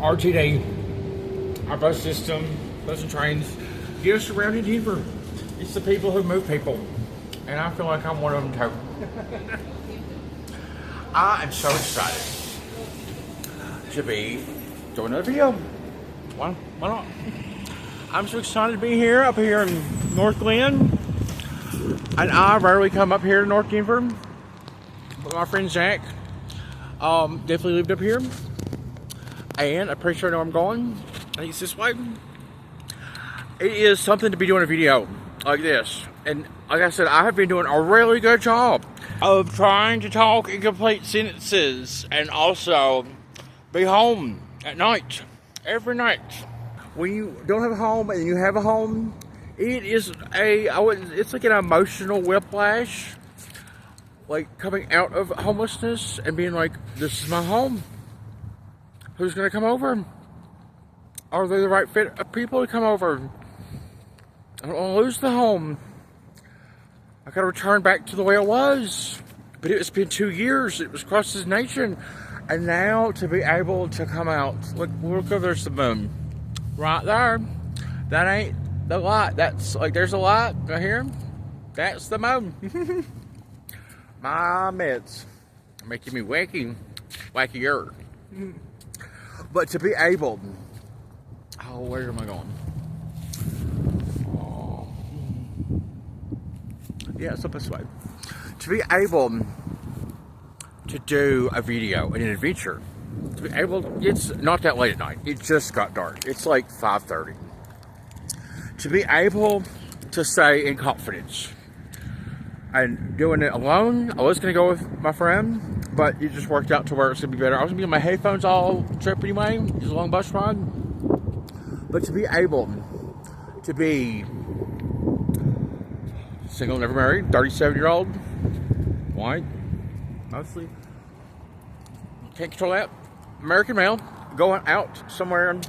RTD, our bus system, bus and trains, get us around in Denver. It's the people who move people. And I feel like I'm one of them too. I am so excited to be doing another video. Why not? I'm so excited to be here, up here in Northglenn. And I rarely come up here to North Denver. But my friend Zach definitely lived up here. And I'm pretty sure I know where I'm going. I think it's this way. It is something to be doing a video like this. And like I said, I have been doing a really good job of trying to talk in complete sentences and also be home at night, every night. When you don't have a home and you have a home, it is it's like an emotional whiplash, like coming out of homelessness and being like, this is my home. Who's gonna come over? Are they the right fit of people to come over? I don't want to lose the home. I gotta return back to the way it was. But it's been 2 years. It was across this nation. And now to be able to come out. Look over, there's the moon. Right there. That ain't the light. That's like, there's a light right here. That's the moon. My meds are making me wackier. But to be able, oh, where am I going? Oh. Yeah, it's up this way. To be able to do a video, an adventure, to be able, it's not that late at night. It just got dark. It's like 5:30. To be able to say in confidence, and doing it alone, I was going to go with my friend, but it just worked out to where it's going to be better. I was going to be on my headphones all trip anyway. It was a long bus ride. But to be able to be single, never married, 37-year-old, white, mostly, can't control that, American male, going out somewhere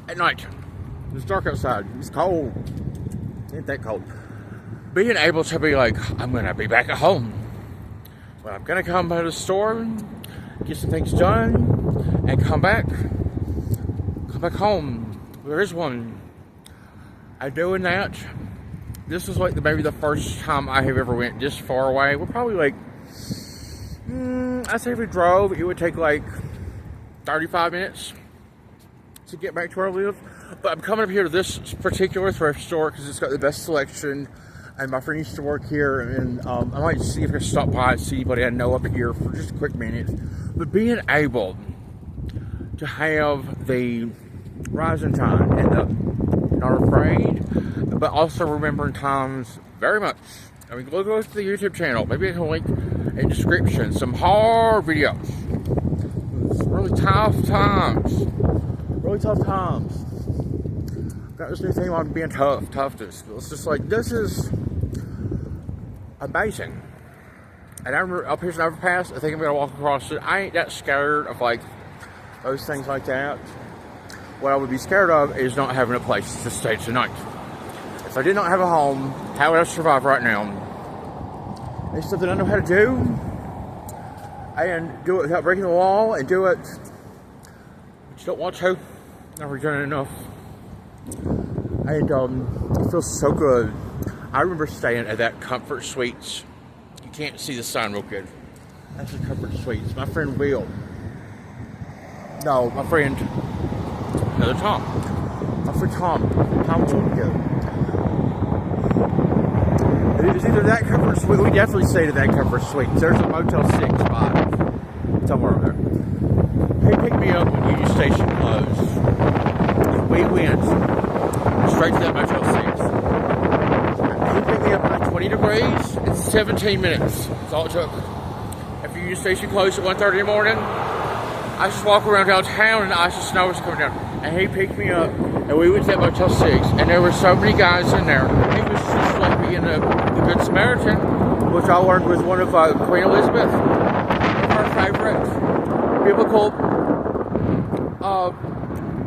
at night. It's dark outside. It's cold. Ain't that cold. Being able to be like, I'm going to be back at home. Well, I'm going to come to the store, get some things done, and come back home. There is one. I'm doing that. This is like maybe the first time I have ever went this far away. We're probably like, I'd say if we drove, it would take like 35 minutes to get back to where I live. But I'm coming up here to this particular thrift store because it's got the best selection. And my friend used to work here, and I might see if I can stop by and see anybody I know up here for just a quick minute. But being able to have the rising tide and the not afraid, but also remembering times very much. I mean, go to the YouTube channel. Maybe I can link in description some hard videos. It's really tough times. Really tough times. Got this new thing on being toughness. It's just like, this is amazing. And I remember up here's an overpass. I think I'm gonna walk across it. I ain't that scared of like those things like that. What I would be scared of is not having a place to stay tonight. If I did not have a home, how would I survive right now? It's something I know how to do, and do it without breaking the law, and do it, but you don't want to. Never done it enough. And it feels so good. I remember staying at that Comfort Suites. You can't see the sign real good. That's the Comfort Suites. My friend Will. No, my friend, another Tom. My friend Tom. Tom was on together. It was either that Comfort Suite. We definitely stayed at that Comfort Suite. There's a Motel 6 spot somewhere over there. He picked me up when Union Station closed. And we went straight to that Motel 6. And he picked me up at like 20 degrees in 17 minutes. That's all it took. After Union Station closed at 1:30 in the morning, I just walk around downtown and the ice and snow was coming down. And he picked me up and we went to that Motel 6 and there were so many guys in there. He was just like being the Good Samaritan, which I learned was one of Queen Elizabeth. One of her favorite biblical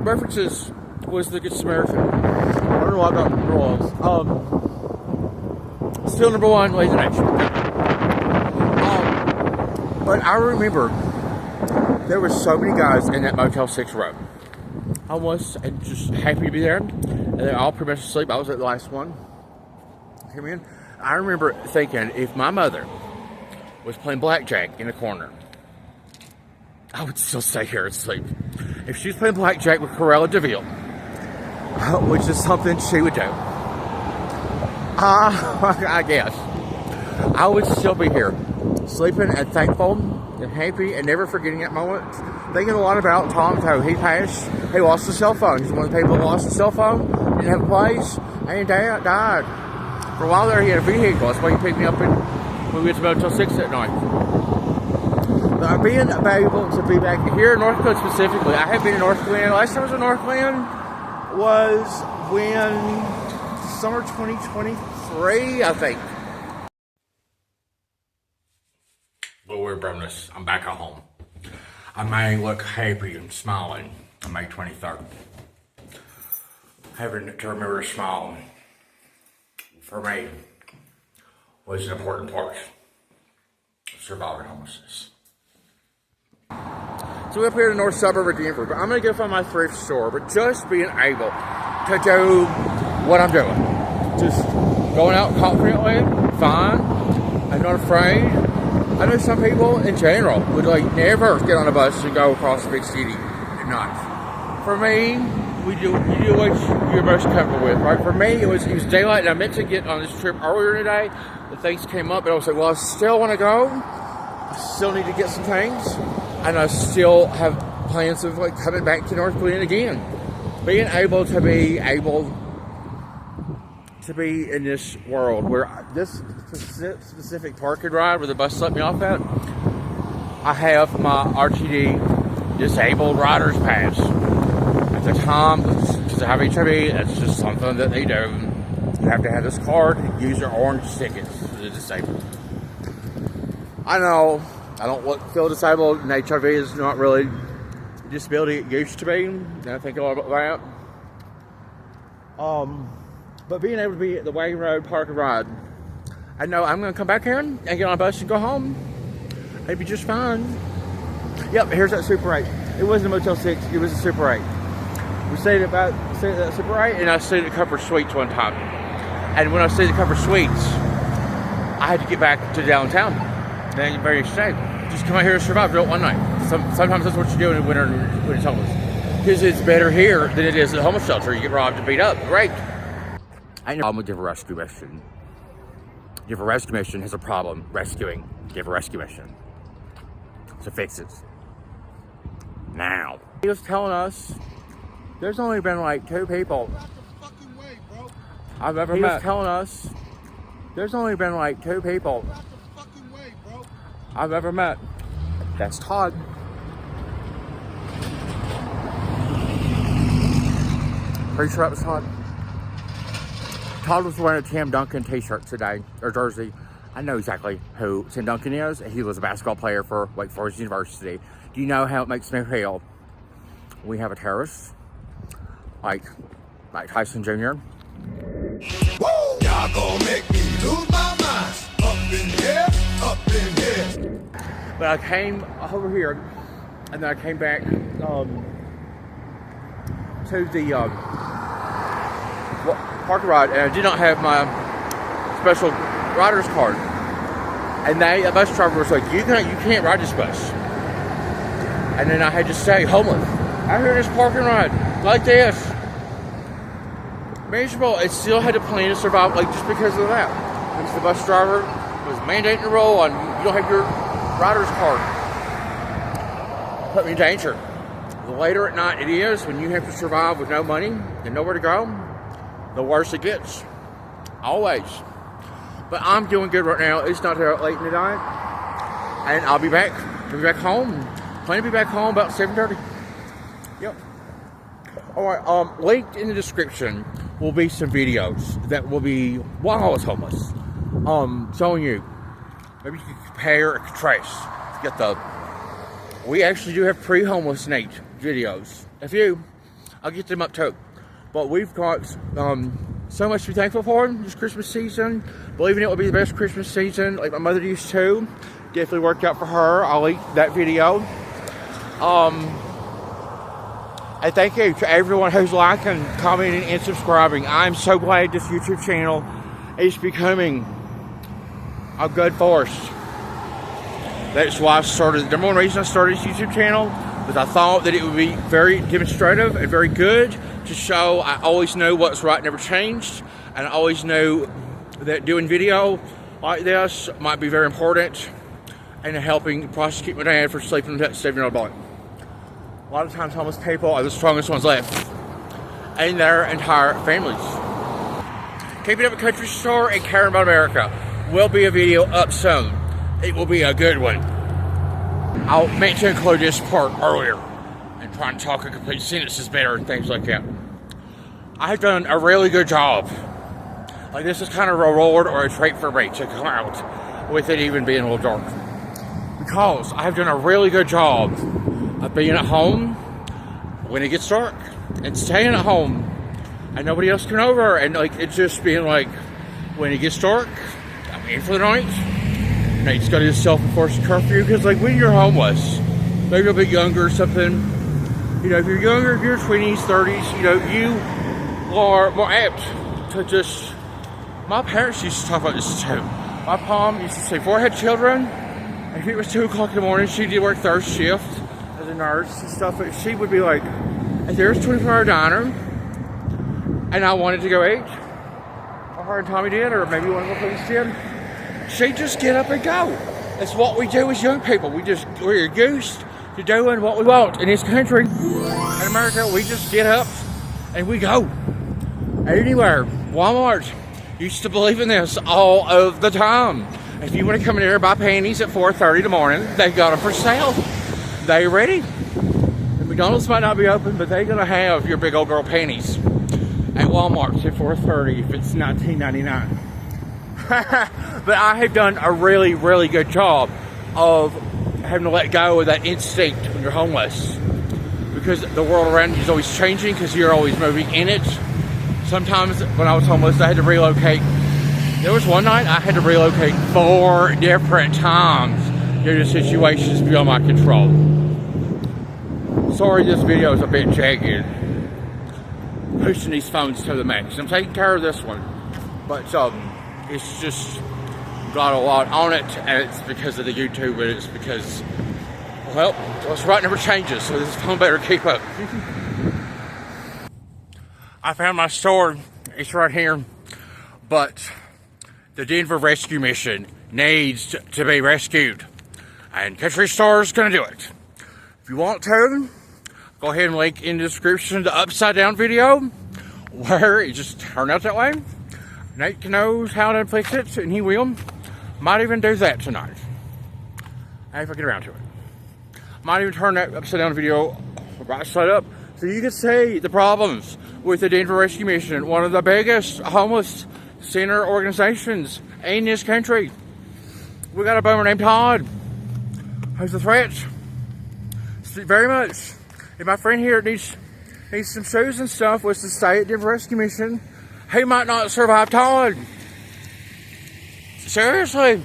references was the Good Samaritan. I don't know why I got rules. Still number one, Lazy Nation. But I remember there were so many guys in that Motel 6 room. homeless and just happy to be there. And they're all pretty much asleep. I was at the last one. Hear me in? I remember thinking, if my mother was playing blackjack in a corner, I would still stay here and sleep. If she was playing blackjack with Corella DeVille, which is something she would do, I guess I would still be here, sleeping and thankful and happy and never forgetting that moment. Thinking a lot about Tom, how he passed. He lost his cell phone. He's one of the people who lost his cell phone, didn't have a place, and Dad died. For a while there, he had a vehicle. That's why he picked me up when we went to Motel 6 that night. But being able to be back here in Northglenn specifically, I have been in Northglenn. Last time I was in Northglenn was when summer 2023, I think. Well, we're bonus. I'm back at home. I may look happy and smiling on May 23rd. Having to remember to smile, for me, was an important part of surviving homelessness. So we're up here in the north suburb of Denver, but I'm going to go find my thrift store, but just being able to do what I'm doing. Just going out confidently, fine, I'm not afraid. I know some people in general would like never get on a bus and go across a big city at night. For me, you do what you're most comfortable with, right? For me, it was daylight, and I meant to get on this trip earlier today, but things came up, and I was like, well, I still want to go. I still need to get some things, and I still have plans of like coming back to Northglenn again. Being able to be in this world where this specific parking ride where the bus let me off at, I have my RTD disabled rider's pass. At the time, because I have HIV, that's just something that they do. You have to have this card and use your orange tickets for the disabled. I know I don't feel disabled, and HIV is not really a disability it used to be, and I think a lot about that. But being able to be at the Wagon Road Park and Ride, I know I'm going to come back here and get on a bus and go home. It'd be just fine. Yep, here's that Super 8. It wasn't a Motel 6, it was a Super 8. We stayed at that Super 8, and I stayed at Comfort Suites one time. And when I stayed at Comfort Suites, I had to get back to downtown. Then very stay. Just come out here and survive, do it one night. Sometimes that's what you do in the winter when it's homeless. Because it's better here than it is at the homeless shelter. You get robbed and beat up, raped. I know I'm with Denver Rescue Mission. Denver Rescue Mission has a problem rescuing Denver Rescue Mission. So fix it. Now. He was telling us there's only been like 2 people I've ever met. He was telling us there's only been like 2 people I've ever met. That's Todd. Pretty sure that was Todd. Todd was wearing a Tim Duncan t-shirt today, or jersey. I know exactly who Tim Duncan is. He was a basketball player for Wake Forest University. Do you know how it makes me feel? We have a terrorist, like Tyson Jr. Woo! Y'all gonna make me lose my mind. Up in here, up in here. But I came over here, and then I came back to the park ride, and I did not have my special rider's card. And the bus driver was like, "You can't ride this bus." And then I had to stay homeless out here in this parking ride like this, miserable. It still had to plan to survive, like just because of that. Because the bus driver was mandating the rule on you don't have your rider's card. Put me in danger. The later at night it is, when you have to survive with no money and nowhere to go, the worse it gets. Always. But I'm doing good right now. It's not late in the night. And I'll be back. I'll be back home. Plan to be back home about 7:30. Yep. Alright, linked in the description will be some videos that will be while I was homeless. Showing you. Maybe you can compare or contrast. Get the. We actually do have pre-homeless Nate videos. A few. I'll get them up too. But we've got so much to be thankful for this Christmas season. Believing it will be the best Christmas season, like my mother used to. Definitely worked out for her. I'll link that video. And thank you to everyone who's liking, commenting, and subscribing. I'm so glad this YouTube channel is becoming a good force. That's why I started. The number one reason I started this YouTube channel was I thought that it would be very demonstrative and very good to show I always know what's right, never changed. And I always knew that doing video like this might be very important in helping prosecute my dad for sleeping with that 7-year-old boy. A lot of times homeless people are the strongest ones left in their entire families. Keeping up with CTRYSTR and caring about America will be a video up soon. It will be a good one. I meant to include this part earlier and trying to talk a complete sentences better and things like that. I have done a really good job. Like, this is kind of a reward or a trait for me to come out with it even being a little dark. Because I have done a really good job of being at home when it gets dark and staying at home and nobody else coming over, and like it's just being like, when it gets dark, I'm in for the night. Nate's got his self-enforced curfew, because like when you're homeless, maybe a bit younger or something, you know, if you're younger, if you're 20s, 30s, you know, you are more apt to just, my parents used to talk about this too. My mom used to say, before I had children, if it was 2 o'clock in the morning, she did work third shift as a nurse and stuff, but she would be like, if there's a 24-hour diner, and I wanted to go eat, or her and Tommy did, or maybe one of the police did, she'd just get up and go. That's what we do as young people. We're used to doing what we want in this country. In America, we just get up and we go. Anywhere. Walmart used to believe in this all of the time. If you want to come in here and buy panties at 4:30 in the morning, they got them for sale. They ready. The McDonald's might not be open, but they're going to have your big old girl panties at Walmart at 4:30 if it's $19.99. But I have done a really, really good job of having to let go of that instinct when you're homeless. Because the world around you is always changing, because you're always moving in it. Sometimes when I was homeless, I had to relocate. There was one night I had to relocate 4 different times due to situations beyond my control. Sorry this video is a bit jagged. Pushing these phones to the max. I'm taking care of this one. But it's just got a lot on it, and it's because of the YouTube, and it's because, well, what's right never changes, so this phone better keep up. I found my store. It's right here. But the Denver Rescue Mission needs to be rescued, and CTRYSTR is going to do it. If you want to, go ahead and link in the description the upside down video where it just turned out that way. Nate knows how to fix it, and he will. Might even do that tonight, if I get around to it. Might even turn that upside down video right side up so you can see the problems with the Denver Rescue Mission, one of the biggest homeless center organizations in this country. We got a boomer named Todd, who's a threat. Very much. If my friend here needs some shoes and stuff, was to stay at Denver Rescue Mission, he might not survive Todd. Seriously.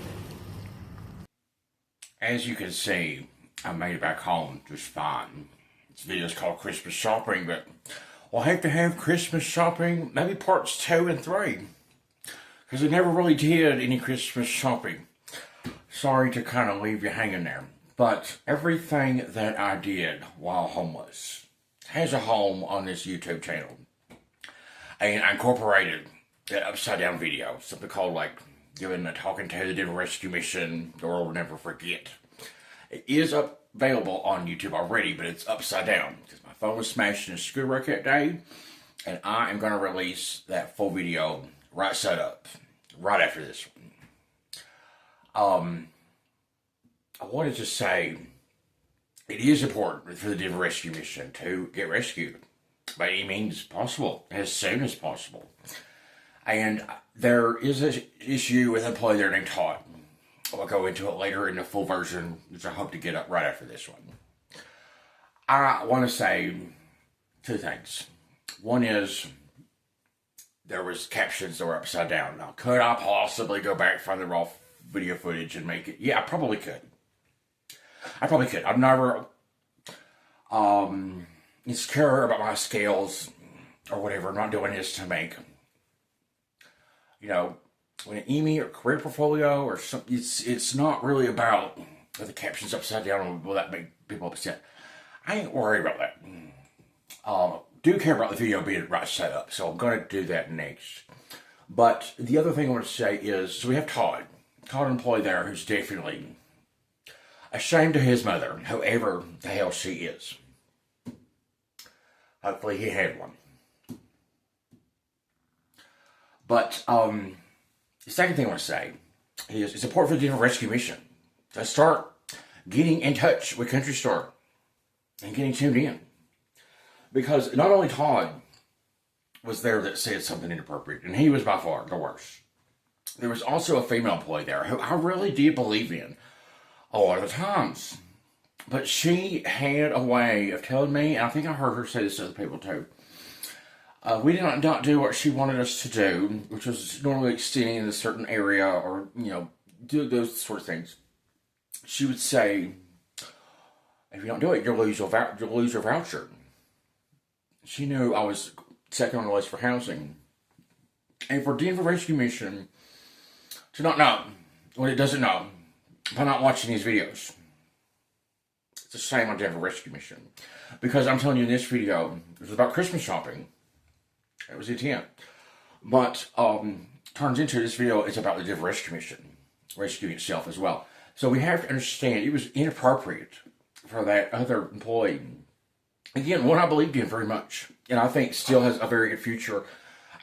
As you can see, I made it back home just fine. This video is called Christmas Shopping, but we'll have to have Christmas shopping, maybe parts 2 and 3. Because I never really did any Christmas shopping. Sorry to kind of leave you hanging there. But everything that I did while homeless has a home on this YouTube channel. And I incorporated that upside down video, something called like giving a talking to the Denver Rescue Mission, the world will never forget. It is available on YouTube already, but it's upside down because my phone was smashed in a screw work that day, and I am going to release that full video right side up, right after this one. I wanted to say it is important for the Denver Rescue Mission to get rescued by any means possible, as soon as possible. And there is an issue with an employee there named Todd. I'll go into it later in the full version, which I hope to get up right after this one. I want to say 2 things. One is, there was captions that were upside down. Now, could I possibly go back, find the raw video footage and make it? Yeah, I probably could. I've never insecure about my skills or whatever. I'm not doing this to make, you know, when an email or career portfolio or something, it's not really about the captions upside down and will that make people upset. I ain't worried about that. Do care about the video being right set up, so I'm going to do that next. But the other thing I want to say is, so we have Todd, an employee there who's definitely ashamed of his mother, whoever the hell she is. Hopefully he had one. But the second thing I want to say is it's important for the Denver Rescue Mission to start getting in touch with CTRYSTR and getting tuned in. Because not only Todd was there that said something inappropriate, and he was by far the worst. There was also a female employee there who I really did believe in a lot of the times. But she had a way of telling me, and I think I heard her say this to other people too, we did not do what she wanted us to do, which was normally extending in a certain area or, you know, do those sort of things. She would say, if you don't do it, you'll lose your voucher. She knew I was second on the list for housing. And for Denver Rescue Mission to not know what it doesn't know by not watching these videos, it's a shame on Denver Rescue Mission. Because I'm telling you, in this video, it was about Christmas shopping. That was the intent. But turns into this video, it's about the Denver Rescue Mission, rescuing itself as well. So we have to understand it was inappropriate for that other employee. Again, one I believed in very much, and I think still has a very good future.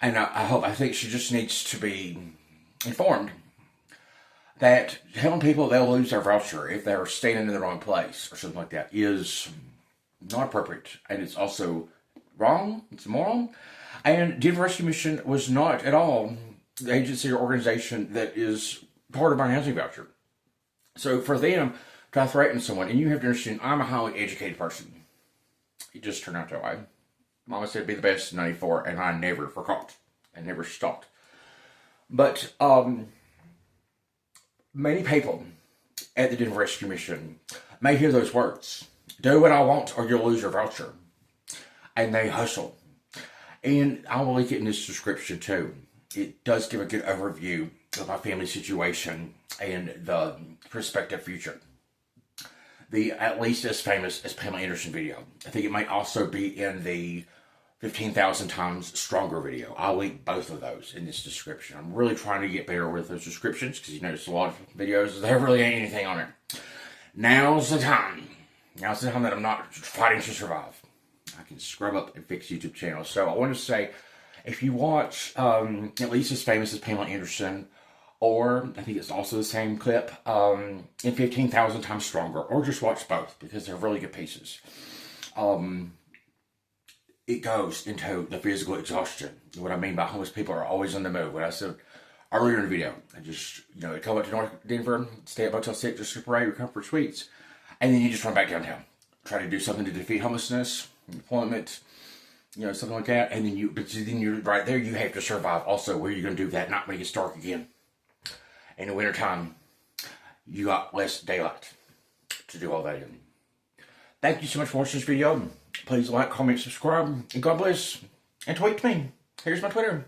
And I think she just needs to be informed that telling people they'll lose their voucher if they're standing in the wrong place or something like that is not appropriate. And it's also wrong, it's immoral. And Denver Rescue Mission was not at all the agency or organization that is part of my housing voucher. So for them to threaten someone, and you have to understand, I'm a highly educated person. It just turned out that way. Mama said be the best in 94, and I never forgot. I never stopped. But many people at the Denver Rescue Mission may hear those words. Do what I want or you'll lose your voucher. And they hustle. And I will link it in this description too. It does give a good overview of my family situation and the prospective future. The at least as famous as Pamela Anderson video. I think it might also be in the 15,000 times stronger video. I'll link both of those in this description. I'm really trying to get better with those descriptions because you notice a lot of videos, there really ain't anything on it. Now's the time. Now's the time that I'm not fighting to survive. I can scrub up and fix YouTube channels. So I want to say, if you watch at least as famous as Pamela Anderson, or I think it's also the same clip, in 15,000 times stronger, or just watch both because they're really good pieces. It goes into the physical exhaustion. What I mean by homeless people are always on the move. What I said earlier in the video, I just, come up to North Denver, stay at Motel 6 or Super 8 or Comfort Suites, and then you just run back downtown. Try to do something to defeat homelessness, employment, something like that, and then you're right there, you have to survive also. Where are you going to do that? Not when it gets dark again. In the wintertime, you got less daylight to do all that in. Thank you so much for watching this video. Please like, comment, subscribe, and God bless. And tweet to me. Here's my Twitter.